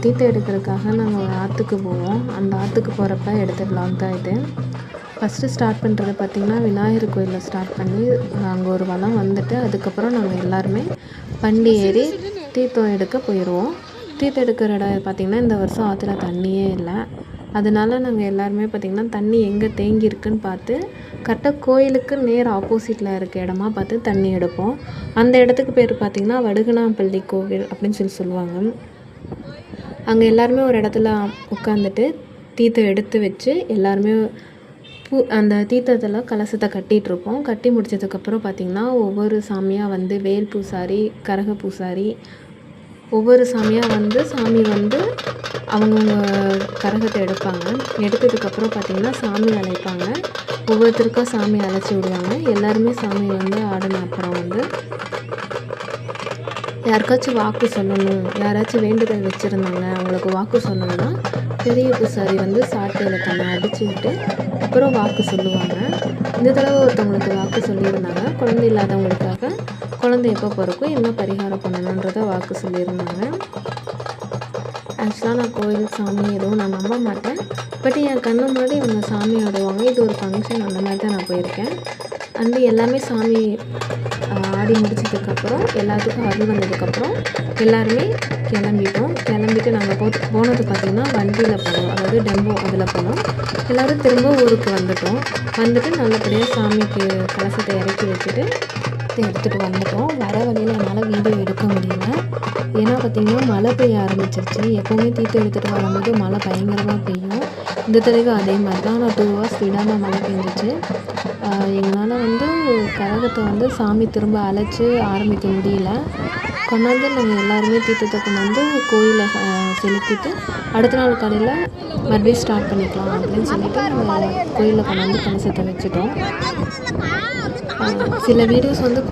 தீர்த்தம் எடுக்கிறதுக்காக நாங்கள் ஒரு ஆற்றுக்கு போவோம். அந்த ஆற்றுக்கு போகிறப்ப எடுத்த விலாக் தான் இது. ஃபஸ்ட்டு ஸ்டார்ட் பண்ணுறது பார்த்திங்கன்னா விநாயகர் கோயிலில் ஸ்டார்ட் பண்ணி அங்கே ஒரு வலம் வந்துட்டு அதுக்கப்புறம் நாங்கள் எல்லாருமே வண்டி ஏறி தீர்த்தம் எடுக்க போயிடுவோம். தீர்த்தம் எடுக்கிற இடம் பார்த்திங்கன்னா இந்த வருஷம் ஆற்றுல தண்ணியே இல்லை. அதனால நாங்கள் எல்லாருமே பார்த்திங்கன்னா தண்ணி எங்கே தேங்கியிருக்குன்னு பார்த்து கரெக்டாக கோயிலுக்கு நேர் ஆப்போசிட்டில் இருக்க இடமா பார்த்து தண்ணி எடுப்போம். அந்த இடத்துக்கு பேர் பார்த்திங்கன்னா வடுகனாப்பள்ளி கோவில் அப்படின்னு சொல்லுவாங்க. அங்கே எல்லாருமே ஒரு இடத்துல உட்காந்துட்டு தீர்த்தம் எடுத்து வச்சு எல்லாருமே அந்த தீர்த்தத்தில் கலசத்தை கட்டிகிட்ருப்போம். கட்டி முடித்ததுக்கப்புறம் பார்த்திங்கன்னா ஒவ்வொரு சாமியாக வந்து வேல் பூசாரி, கரக பூசாரி, ஒவ்வொரு சாமியாக வந்து சாமி வந்து அவங்கவுங்க கரகத்தை எடுப்பாங்க. எடுத்ததுக்கப்புறம் பார்த்திங்கன்னா சாமி அழைப்பாங்க. ஒவ்வொருத்தருக்கா சாமி அழைச்சி விடுவாங்க. எல்லாருமே சாமி வந்து ஆடின அப்புறம் வந்து யாருக்காச்சும் வாக்கு சொல்லணும், யாராச்சும் வேண்டுதல் வச்சுருந்தாங்க அவங்களுக்கு வாக்கு சொல்லணும்னா பெரிய பூசாரி வந்து சாட்டையில் தன்னை அடித்து விட்டு அப்புறம் வாக்கு சொல்லுவாங்க. இந்த தடவை ஒருத்தவங்களுக்கு வாக்கு சொல்லியிருந்தாங்க. குழந்தை இல்லாதவங்களுக்காக குழந்தை எப்போ பிறக்கும், என்ன பரிகாரம் பண்ணணுன்றதை வாக்கு சொல்லியிருந்தாங்க. ஆக்சுவலாக நான் கோயில் சாமி எதுவும் நான் நம்ப மாட்டேன். பட் என் கண்ணு முன்னாடி அவங்க சாமி ஆடுவாங்க. இது ஒரு ஃபங்க்ஷன், அந்த மாதிரி தான் நான் போயிருக்கேன். அண்டு எல்லாமே சாமி ஆடி முடிச்சதுக்கப்புறம் எல்லாத்துக்கும் அருள் வந்ததுக்கப்புறம் எல்லாருமே கிளம்பிட்டு நாங்கள் போனது பார்த்திங்கன்னா வண்டியில் போனோம், அதாவது டெம்போ அதில் போனோம். எல்லோரும் திரும்ப ஊருக்கு வந்துட்டு நல்லபடியாக சாமிக்கு கலசத்தை இறக்கி வச்சுட்டு எடுத்துகிட்டு வந்துட்டோம். வர வழியில் என்னால் வீடியோ எடுக்க முடியல. ஏன்னா பார்த்திங்கன்னா மழை பெய்ய ஆரம்பிச்சிருச்சு. எப்போவுமே தீர்த்தம் எடுத்துகிட்டு வரும்போது மழை பயங்கரமாக பெய்யும். இந்த தடவை அதே மாதிரி தான். நான் 2 hours விடாமல் மழை பெஞ்சிச்சு. எங்களால் வந்து கரகத்தை வந்து சாமி திரும்ப அழைச்சி ஆரம்பிக்க முடியல. கொண்டாந்து நாங்கள் எல்லாருமே தீர்த்தத்தை கொண்டாந்து கோயிலில் செலுத்திட்டு அடுத்த நாள் காலையில் மறுபடியும் ஸ்டார்ட் பண்ணிக்கலாம் அப்படின்னு சொல்லிட்டு நாங்கள் கோயிலில் கொண்டாந்து கலசத்தை வச்சுட்டோம். சில வீடியோஸ் வந்து